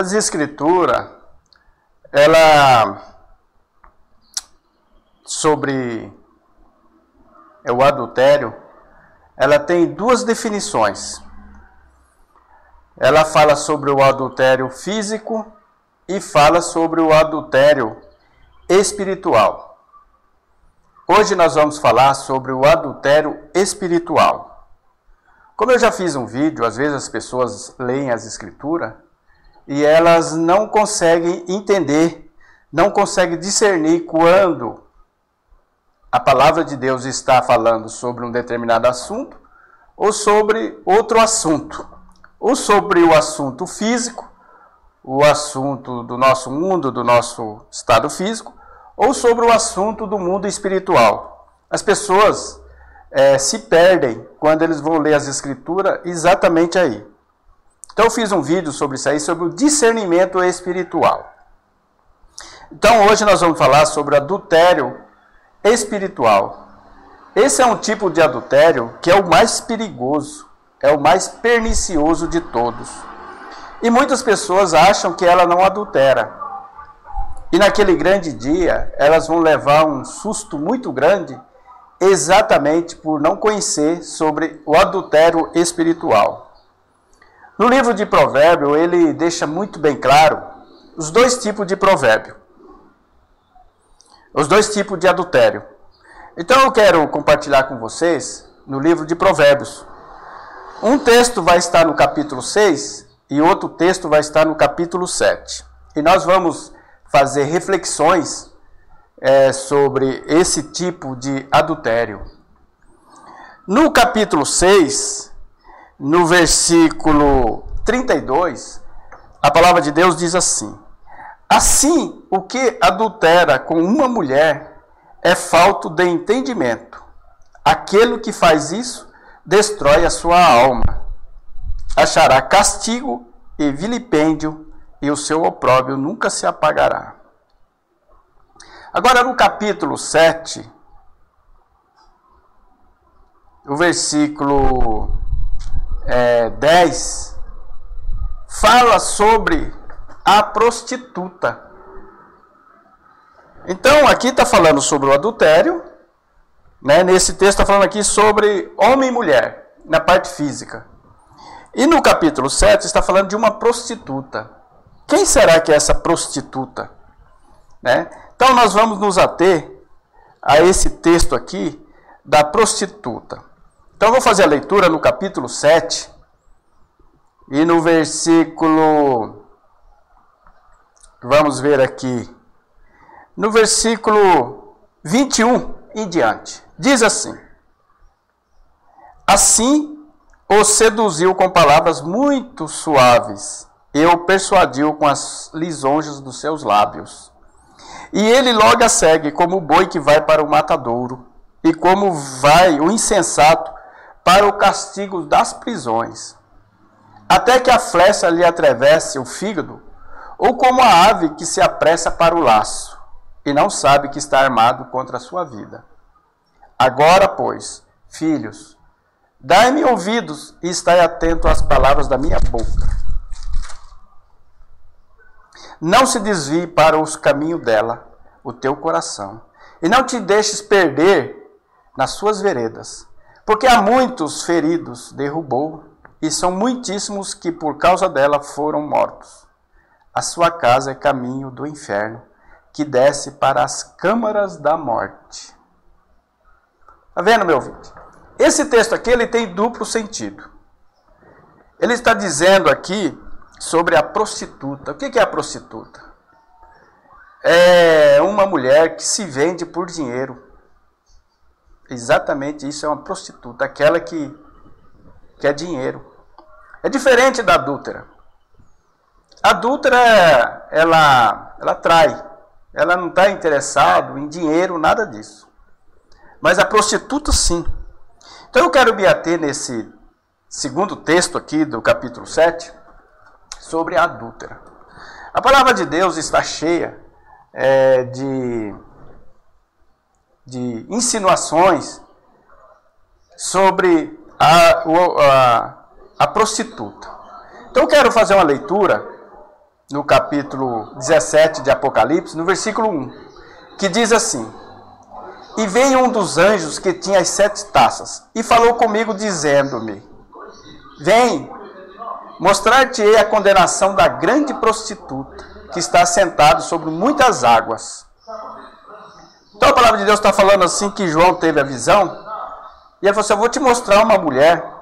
As escrituras, ela sobre o adultério, ela tem duas definições. Ela fala sobre o adultério físico e fala sobre o adultério espiritual. Hoje nós vamos falar sobre o adultério espiritual. Como eu já fiz um vídeo, às vezes as pessoas leem as escrituras e elas não conseguem entender, não conseguem discernir quando a palavra de Deus está falando sobre um determinado assunto ou sobre outro assunto. Ou sobre o assunto físico, o assunto do nosso mundo, do nosso estado físico, ou sobre o assunto do mundo espiritual. As pessoas se perdem quando eles vão ler as escrituras exatamente aí. Então eu fiz um vídeo sobre isso aí, sobre o discernimento espiritual. Então hoje nós vamos falar sobre adultério espiritual. Esse é um tipo de adultério que é o mais perigoso, é o mais pernicioso de todos. E muitas pessoas acham que ela não adultera. E naquele grande dia, elas vão levar um susto muito grande, exatamente por não conhecer sobre o adultério espiritual. No livro de Provérbios, ele deixa muito bem claro os dois tipos de provérbio. Os dois tipos de adultério. Então eu quero compartilhar com vocês no livro de Provérbios. Um texto vai estar no capítulo 6 e outro texto vai estar no capítulo 7. E nós vamos fazer reflexões sobre esse tipo de adultério. No capítulo 6, no versículo 32, a palavra de Deus diz assim: assim, o que adultera com uma mulher é falto de entendimento. Aquele que faz isso destrói a sua alma. Achará castigo e vilipêndio, e o seu opróbrio nunca se apagará. Agora no capítulo 7, o versículo 10, fala sobre a prostituta. Então, aqui está falando sobre o adultério, né? Nesse texto está falando aqui sobre homem e mulher, na parte física. E no capítulo 7 está falando de uma prostituta. Quem será que é essa prostituta? Né? Então, nós vamos nos ater a esse texto aqui da prostituta. Então, eu vou fazer a leitura no capítulo 7 e no versículo... Vamos ver aqui. No versículo 21 em diante. Diz assim: assim o seduziu com palavras muito suaves, e o persuadiu com as lisonjas dos seus lábios. E ele logo a segue como o boi que vai para o matadouro, e como vai o insensato para o castigo das prisões, até que a flecha lhe atravesse o fígado, ou como a ave que se apressa para o laço, e não sabe que está armado contra a sua vida. Agora, pois, filhos, dai-me ouvidos e estai atento às palavras da minha boca. Não se desvie para os caminhos dela o teu coração, e não te deixes perder nas suas veredas, porque há muitos feridos derrubou, e são muitíssimos que por causa dela foram mortos. A sua casa é caminho do inferno, que desce para as câmaras da morte. Está vendo, meu ouvinte? Esse texto aqui ele tem duplo sentido. Ele está dizendo aqui sobre a prostituta. O que é a prostituta? É uma mulher que se vende por dinheiro. Exatamente isso é uma prostituta, aquela que quer dinheiro. É diferente da adúltera. A adúltera, ela trai. Ela não está interessada em dinheiro, nada disso. Mas a prostituta, sim. Então eu quero me ater nesse segundo texto aqui do capítulo 7, sobre a adúltera. A palavra de Deus está cheia de insinuações sobre a prostituta. Então eu quero fazer uma leitura no capítulo 17 de Apocalipse, no versículo 1, que diz assim: E veio um dos anjos que tinha as 7 taças, e falou comigo, dizendo-me: Vem, mostrar-te-ei a condenação da grande prostituta, que está sentada sobre muitas águas. Então a palavra de Deus está falando assim, que João teve a visão, e ele falou assim: eu vou te mostrar uma mulher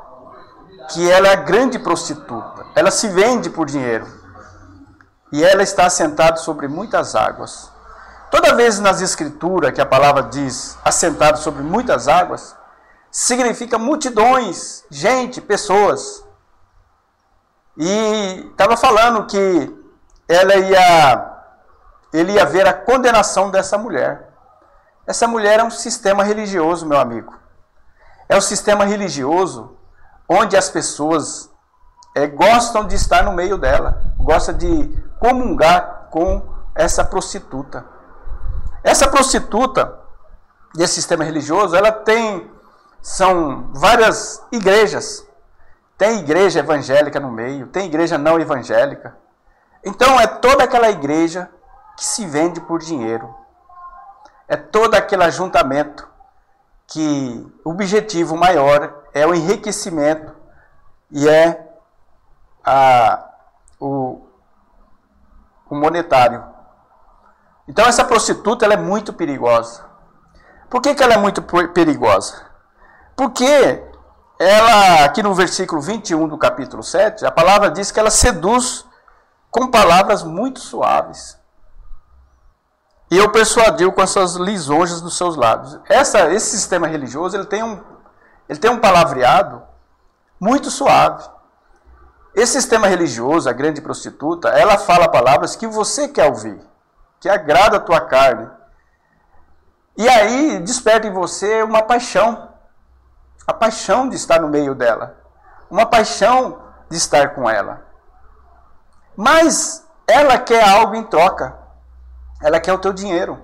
que ela é a grande prostituta, ela se vende por dinheiro, e ela está sentada sobre muitas águas. Toda vez nas escrituras que a palavra diz assentado sobre muitas águas, significa multidões, gente, pessoas. E estava falando que ele ia ver a condenação dessa mulher. Essa mulher é um sistema religioso, meu amigo. É um sistema religioso onde as pessoas gostam de estar no meio dela, gostam de comungar com essa prostituta. Essa prostituta desse sistema religioso, são várias igrejas. Tem igreja evangélica no meio, tem igreja não evangélica. Então é toda aquela igreja que se vende por dinheiro. É todo aquele ajuntamento que o objetivo maior é o enriquecimento e é o monetário. Então essa prostituta ela é muito perigosa. Por que ela é muito perigosa? Porque ela, aqui no versículo 21 do capítulo 7, a palavra diz que ela seduz com palavras muito suaves. E eu persuadiu com essas lisonjas dos seus lábios. Esse sistema religioso ele tem um palavreado muito suave. Esse sistema religioso, a grande prostituta, ela fala palavras que você quer ouvir, que agrada a tua carne. E aí desperta em você uma paixão. A paixão de estar no meio dela. Uma paixão de estar com ela. Mas ela quer algo em troca. Ela quer o teu dinheiro.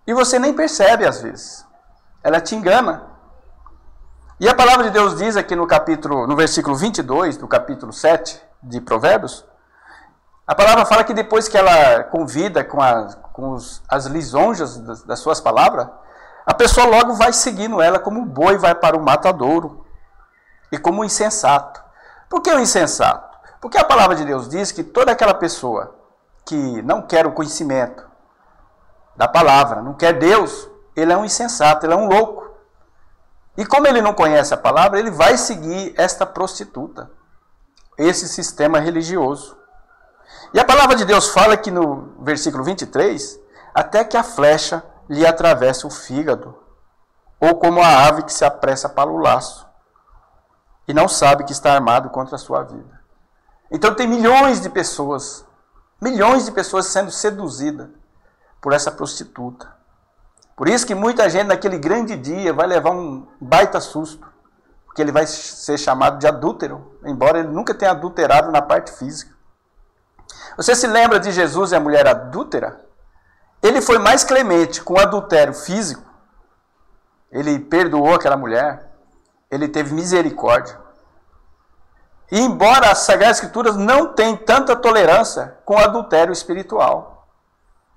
E você nem percebe às vezes. Ela te engana. E a palavra de Deus diz aqui no versículo 22 do capítulo 7 de Provérbios, a palavra fala que depois que ela convida com as lisonjas das suas palavras, a pessoa logo vai seguindo ela como o boi vai para o matadouro e como o insensato. Por que o insensato? Porque a palavra de Deus diz que toda aquela pessoa que não quer o conhecimento da palavra, não quer Deus, ele é um insensato, ele é um louco. E como ele não conhece a palavra, ele vai seguir esta prostituta, esse sistema religioso. E a palavra de Deus fala que no versículo 23, até que a flecha lhe atravessa o fígado, ou como a ave que se apressa para o laço, e não sabe que está armado contra a sua vida. Então tem milhões de pessoas sendo seduzidas por essa prostituta. Por isso que muita gente naquele grande dia vai levar um baita susto, porque ele vai ser chamado de adúltero, embora ele nunca tenha adulterado na parte física. Você se lembra de Jesus e a mulher adúltera? Ele foi mais clemente com o adultério físico. Ele perdoou aquela mulher. Ele teve misericórdia. E embora as Sagradas Escrituras não tenham tanta tolerância com o adultério espiritual.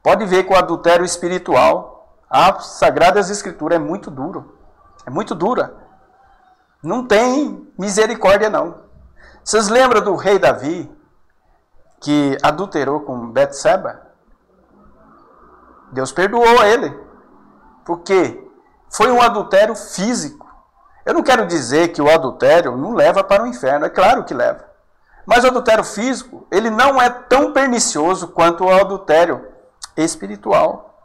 Pode ver que o adultério espiritual, a Sagradas Escrituras é muito duro. É muito dura. Não tem misericórdia não. Vocês lembram do rei Davi, que adulterou com Betseba? Deus perdoou ele. Por quê? Foi um adultério físico. Eu não quero dizer que o adultério não leva para o inferno. É claro que leva. Mas o adultério físico, ele não é tão pernicioso quanto o adultério espiritual.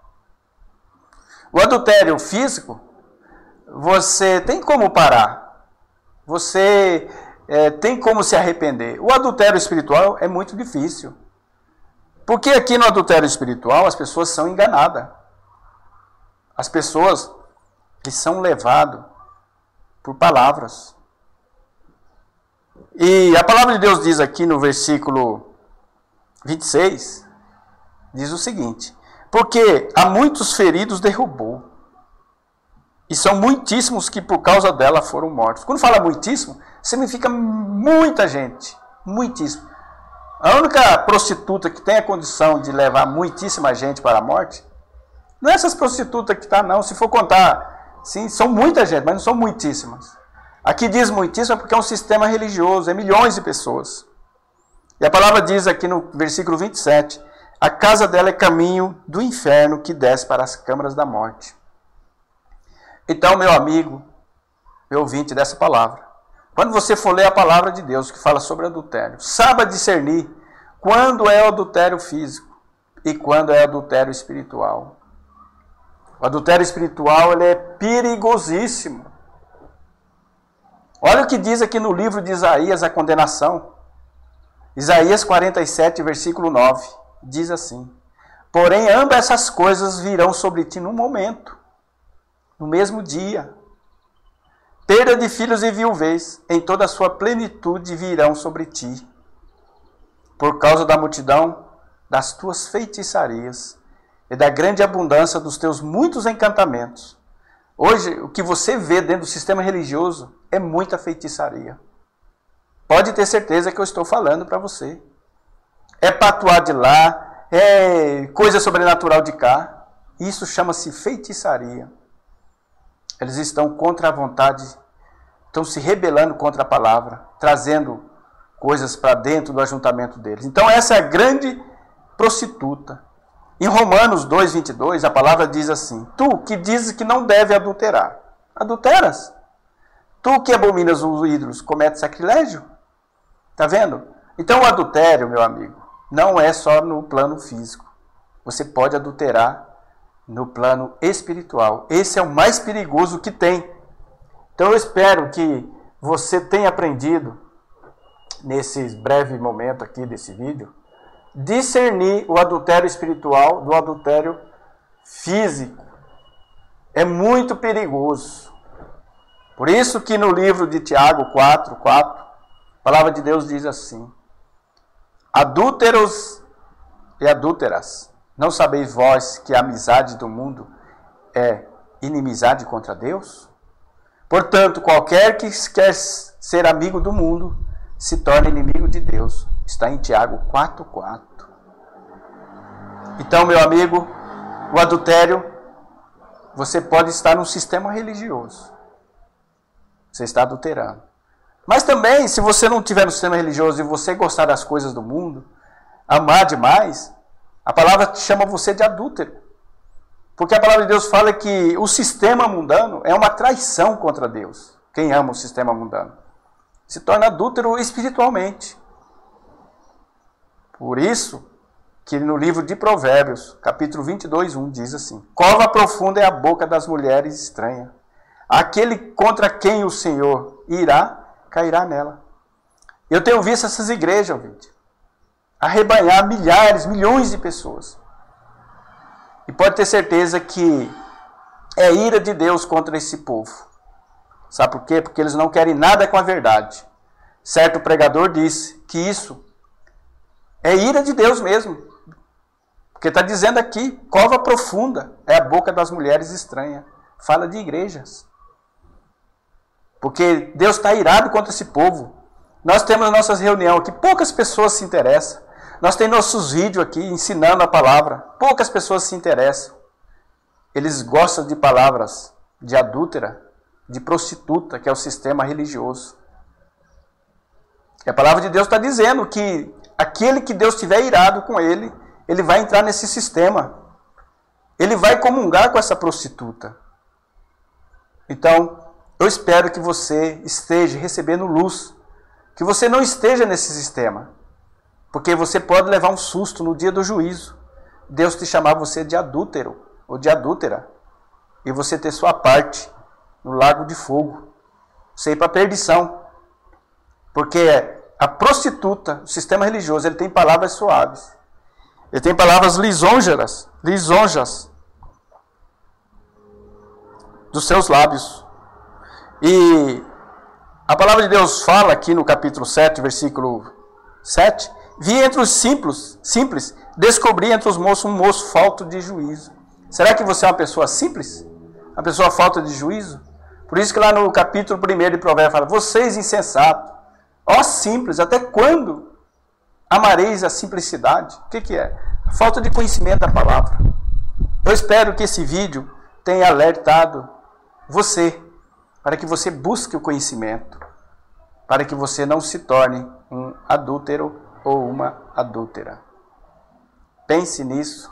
O adultério físico, você tem como parar. Você tem como se arrepender. O adultério espiritual é muito difícil. Porque aqui no adultério espiritual as pessoas são enganadas. As pessoas que são levadas por palavras. E a palavra de Deus diz aqui no versículo 26, diz o seguinte: porque há muitos feridos derrubou, e são muitíssimos que por causa dela foram mortos. Quando fala muitíssimo, significa muita gente, muitíssimo. A única prostituta que tem a condição de levar muitíssima gente para a morte, não é essas prostitutas que está, não. Se for contar, sim, são muita gente, mas não são muitíssimas. Aqui diz muitíssima porque é um sistema religioso, é milhões de pessoas. E a palavra diz aqui no versículo 27, a casa dela é caminho do inferno que desce para as câmaras da morte. Então, meu amigo, meu ouvinte dessa palavra, quando você for ler a palavra de Deus que fala sobre adultério, saiba discernir quando é o adultério físico e quando é o adultério espiritual. O adultério espiritual ele é perigosíssimo. Olha o que diz aqui no livro de Isaías, a condenação. Isaías 47, versículo 9, diz assim: porém, ambas essas coisas virão sobre ti num momento, no mesmo dia. Perda de filhos e viuvez, em toda a sua plenitude virão sobre ti, por causa da multidão das tuas feitiçarias e da grande abundância dos teus muitos encantamentos. Hoje, o que você vê dentro do sistema religioso é muita feitiçaria. Pode ter certeza que eu estou falando para você. É patuá de lá, é coisa sobrenatural de cá. Isso chama-se feitiçaria. Eles estão contra a vontade, estão se rebelando contra a palavra, trazendo coisas para dentro do ajuntamento deles. Então essa é a grande prostituta. Em Romanos 2:22, a palavra diz assim: tu que dizes que não deve adulterar, adulteras? Tu que abominas os ídolos, cometes sacrilégio? Está vendo? Então o adultério, meu amigo, não é só no plano físico. Você pode adulterar no plano espiritual. Esse é o mais perigoso que tem. Então eu espero que você tenha aprendido, nesse breve momento aqui desse vídeo, discernir o adultério espiritual do adultério físico. É muito perigoso. Por isso que no livro de Tiago 4:4, a palavra de Deus diz assim: adúlteros e adúlteras, não sabeis vós que a amizade do mundo é inimizade contra Deus? Portanto, qualquer que quer ser amigo do mundo, se torna inimigo de Deus. Está em Tiago 4:4. Então, meu amigo, o adultério, você pode estar num sistema religioso. Você está adulterando. Mas também, se você não estiver no sistema religioso e você gostar das coisas do mundo, amar demais, a palavra chama você de adúltero. Porque a palavra de Deus fala que o sistema mundano é uma traição contra Deus. Quem ama o sistema mundano se torna adúltero espiritualmente. Por isso que no livro de Provérbios, capítulo 22:1, diz assim: cova profunda é a boca das mulheres estranhas. Aquele contra quem o Senhor irá, cairá nela. Eu tenho visto essas igrejas, ouvinte, arrebanhar milhares, milhões de pessoas. E pode ter certeza que é ira de Deus contra esse povo. Sabe por quê? Porque eles não querem nada com a verdade. Certo pregador disse que isso é ira de Deus mesmo. Porque está dizendo aqui, cova profunda é a boca das mulheres estranhas. Fala de igrejas. Porque Deus está irado contra esse povo. Nós temos nossas reuniões aqui, poucas pessoas se interessam. Nós temos nossos vídeos aqui ensinando a palavra. Poucas pessoas se interessam. Eles gostam de palavras de adúltera, de prostituta, que é o sistema religioso. E a palavra de Deus está dizendo que aquele que Deus estiver irado com ele, ele vai entrar nesse sistema. Ele vai comungar com essa prostituta. Então, eu espero que você esteja recebendo luz. Que você não esteja nesse sistema. Porque você pode levar um susto no dia do juízo. Deus te chamar você de adúltero ou de adúltera. E você ter sua parte no lago de fogo. Você ir para a perdição. Porque a prostituta, o sistema religioso, ele tem palavras suaves. Ele tem palavras lisonjas dos seus lábios. E a palavra de Deus fala aqui no capítulo 7, versículo 7... vi entre os simples, descobri entre os moços um moço falto de juízo. Será que você é uma pessoa simples? Uma pessoa falta de juízo? Por isso que lá no capítulo 1 de Provérbios fala: vocês insensatos, ó simples, até quando Amareis a simplicidade. O que é? A falta de conhecimento da palavra. Eu espero que esse vídeo tenha alertado você, para que você busque o conhecimento, para que você não se torne um adúltero ou uma adúltera. Pense nisso.